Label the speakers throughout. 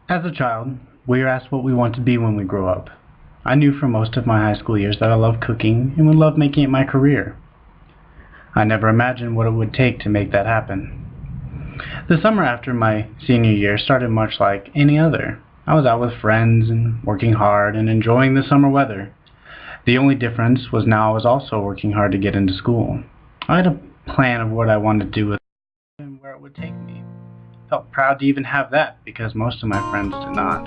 Speaker 1: As a child, we are asked what we want to be when we grow up. I knew for most of my high school years that I loved cooking and would love making it my career. I never imagined what it would take to make that happen. The summer after my senior year started much like any other. I was out with friends and working hard and enjoying the summer weather. The only difference was now I was also working hard to get into school. I had a plan of what I wanted to do with it and where it would take me. Felt proud to even have that because most of my friends did not.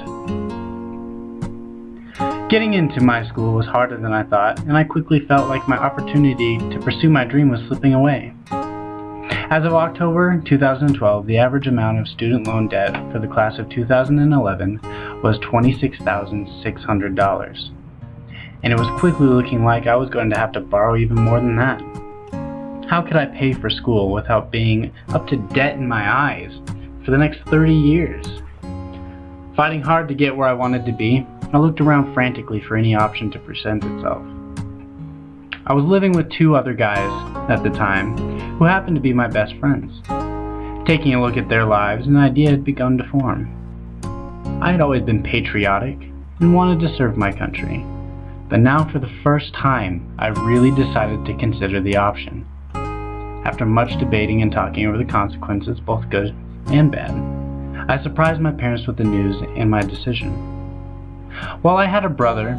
Speaker 1: Getting into my school was harder than I thought, and I quickly felt like my opportunity to pursue my dream was slipping away. As of October 2012, the average amount of student loan debt for the class of 2011 was $26,600. And it was quickly looking like I was going to have to borrow even more than that. How could I pay for school without being up to debt in my eyes for the next 30 years? Fighting hard to get where I wanted to be, I looked around frantically for any option to present itself. I was living with two other guys at the time who happened to be my best friends. Taking a look at their lives, an idea had begun to form. I had always been patriotic and wanted to serve my country, but now for the first time I really decided to consider the option. After much debating and talking over the consequences, both good and bad, I surprised my parents with the news and my decision. While I had a brother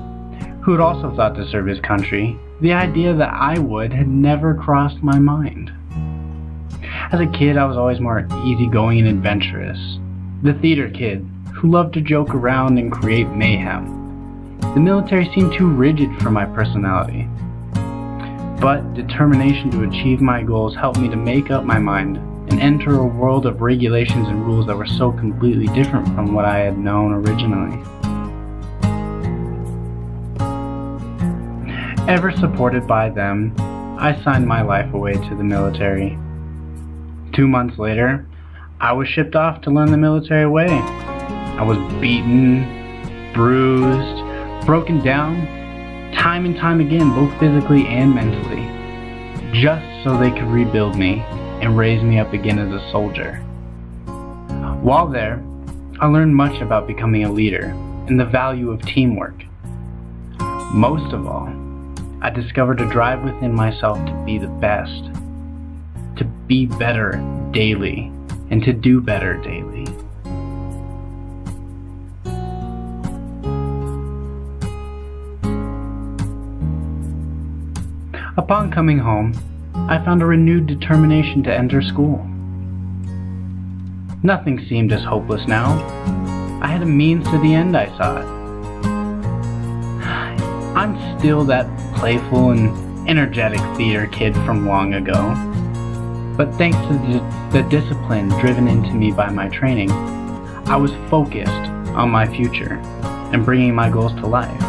Speaker 1: who had also thought to serve his country, the idea that I would had never crossed my mind. As a kid, I was always more easygoing and adventurous, the theater kid who loved to joke around and create mayhem. The military seemed too rigid for my personality. But determination to achieve my goals helped me to make up my mind and enter a world of regulations and rules that were so completely different from what I had known originally. Ever supported by them, I signed my life away to the military. 2 months later, I was shipped off to learn the military way. I was beaten, bruised, broken down, time and time again, both physically and mentally, just so they could rebuild me and raise me up again as a soldier. While there, I learned much about becoming a leader and the value of teamwork. Most of all, I discovered a drive within myself to be the best, to be better daily, and to do better daily. Upon coming home, I found a renewed determination to enter school. Nothing seemed as hopeless now. I had a means to the end, I saw it. I'm still that playful and energetic theater kid from long ago, but thanks to the discipline driven into me by my training, I was focused on my future and bringing my goals to life.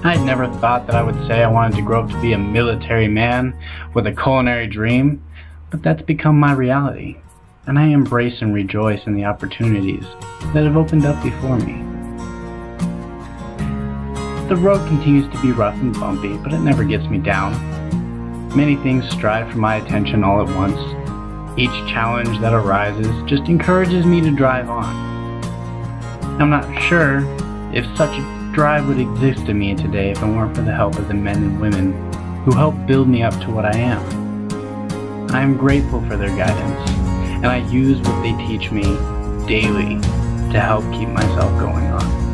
Speaker 1: I had never thought that I would say I wanted to grow up to be a military man with a culinary dream, but that's become my reality, and I embrace and rejoice in the opportunities that have opened up before me. The road continues to be rough and bumpy, but it never gets me down. Many things strive for my attention all at once. Each challenge that arises just encourages me to drive on. I'm not sure if such a drive would exist in me today if it weren't for the help of the men and women who helped build me up to what I am. I am grateful for their guidance, and I use what they teach me daily to help keep myself going on.